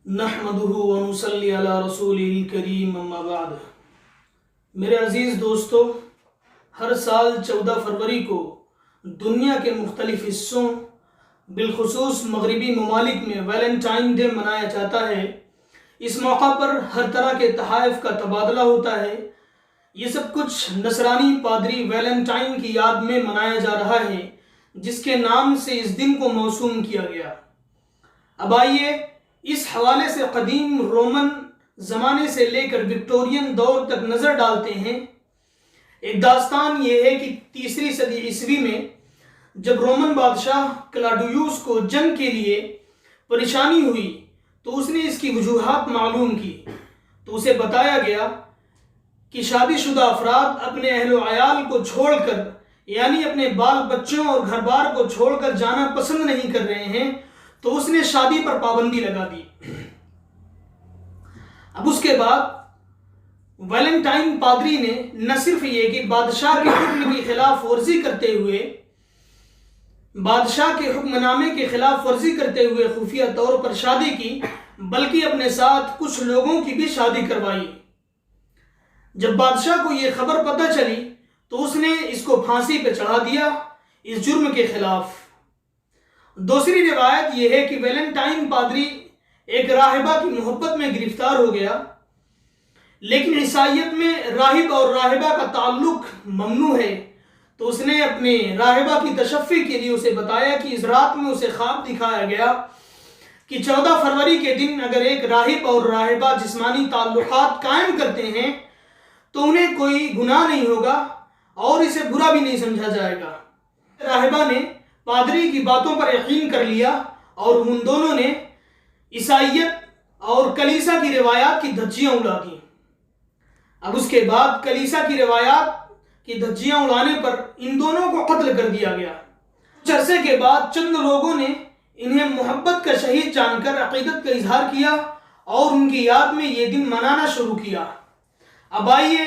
نحمدہ ونصلی علی رسولہ الکریم اما بعد۔ میرے عزیز دوستو، ہر سال 14 فروری کو دنیا کے مختلف حصوں بالخصوص مغربی ممالک میں ویلنٹائن ڈے منایا جاتا ہے۔ اس موقع پر ہر طرح کے تحائف کا تبادلہ ہوتا ہے۔ یہ سب کچھ نصرانی پادری ویلنٹائن کی یاد میں منایا جا رہا ہے، جس کے نام سے اس دن کو موسوم کیا گیا۔ اب آئیے اس حوالے سے قدیم رومن زمانے سے لے کر وکٹورین دور تک نظر ڈالتے ہیں۔ ایک داستان یہ ہے کہ 3 صدی عیسوی میں جب رومن بادشاہ کلاڈیوس کو جنگ کے لیے پریشانی ہوئی تو اس نے اس کی وجوہات معلوم کی، تو اسے بتایا گیا کہ شادی شدہ افراد اپنے اہل و عیال کو چھوڑ کر، یعنی اپنے بال بچوں اور گھر بار کو چھوڑ کر جانا پسند نہیں کر رہے ہیں، تو اس نے شادی پر پابندی لگا دی۔ اب اس کے بعد ویلنٹائن پادری نے نہ صرف یہ کہ بادشاہ کے حکم کی خلاف ورزی کرتے ہوئے بادشاہ کے حکم نامے کے خلاف ورزی کرتے ہوئے خفیہ طور پر شادی کی، بلکہ اپنے ساتھ کچھ لوگوں کی بھی شادی کروائی۔ جب بادشاہ کو یہ خبر پتہ چلی تو اس نے اس کو پھانسی پہ چڑھا دیا اس جرم کے خلاف۔ دوسری روایت یہ ہے کہ ویلنٹائن پادری ایک راہبہ کی محبت میں گرفتار ہو گیا، لیکن عیسائیت میں راہب اور راہبہ کا تعلق ممنوع ہے، تو اس نے اپنے راہبہ کی تشفی کے لیے اسے بتایا کہ اس رات میں اسے خواب دکھایا گیا کہ 14 فروری کے دن اگر ایک راہب اور راہبہ جسمانی تعلقات قائم کرتے ہیں تو انہیں کوئی گناہ نہیں ہوگا اور اسے برا بھی نہیں سمجھا جائے گا۔ راہبہ نے پادری کی باتوں پر یقین کر لیا اور ان دونوں نے عیسائیت اور کلیسا کی روایات کی دھجیاں اڑا دیں۔ اب اس کے بعد کلیسا کی روایات کی دھجیاں اڑانے پر ان دونوں کو قتل کر دیا گیا۔ کچھ عرصے کے بعد چند لوگوں نے انہیں محبت کا شہید جان کر عقیدت کا اظہار کیا اور ان کی یاد میں یہ دن منانا شروع کیا۔ اب آئیے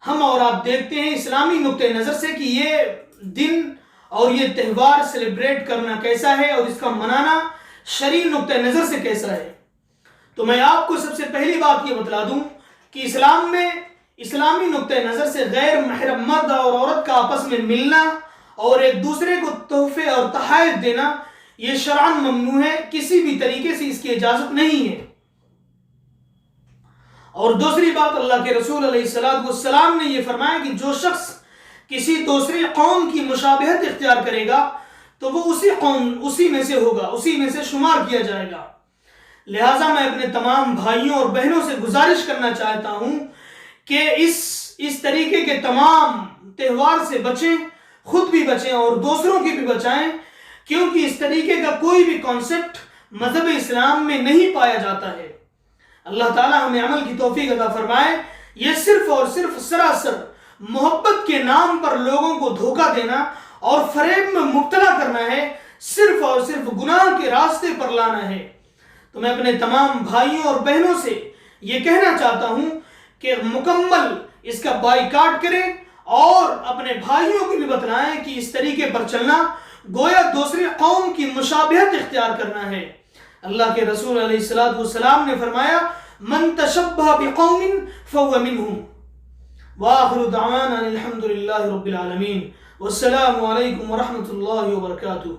ہم اور آپ دیکھتے ہیں اسلامی نقطہ نظر سے کہ یہ دن اور یہ تہوار سیلیبریٹ کرنا کیسا ہے اور اس کا منانا شرعی نقطہ نظر سے کیسا ہے۔ تو میں آپ کو سب سے پہلی بات یہ بتلا دوں کہ اسلام میں اسلامی نقطہ نظر سے غیر محرم مرد اور عورت کا آپس میں ملنا اور ایک دوسرے کو تحفے اور تحائف دینا یہ شرعاً ممنوع ہے، کسی بھی طریقے سے اس کی اجازت نہیں ہے۔ اور دوسری بات، اللہ کے رسول علیہ السلام نے یہ فرمایا کہ جو شخص کسی دوسری قوم کی مشابہت اختیار کرے گا تو وہ اسی میں سے ہوگا، اسی میں سے شمار کیا جائے گا۔ لہٰذا میں اپنے تمام بھائیوں اور بہنوں سے گزارش کرنا چاہتا ہوں کہ اس طریقے کے تمام تہوار سے بچیں، خود بھی بچیں اور دوسروں کی بھی بچائیں، کیونکہ اس طریقے کا کوئی بھی کانسیپٹ مذہب اسلام میں نہیں پایا جاتا ہے۔ اللہ تعالی ہمیں عمل کی توفیق عطا فرمائے۔ یہ صرف اور صرف سراسر محبت کے نام پر لوگوں کو دھوکہ دینا اور فریب میں مبتلا کرنا ہے، صرف اور صرف گناہ کے راستے پر لانا ہے۔ تو میں اپنے تمام بھائیوں اور بہنوں سے یہ کہنا چاہتا ہوں کہ مکمل اس کا بائیکاٹ کریں اور اپنے بھائیوں کو بھی بتلائیں کہ اس طریقے پر چلنا گویا دوسری قوم کی مشابہت اختیار کرنا ہے۔ اللہ کے رسول علیہ السلام نے فرمایا من تشبہ بقوم فہو منہم۔ وآخر دعوانا الحمد للہ رب العالمین، والسلام علیکم ورحمۃ اللہ وبرکاتہ۔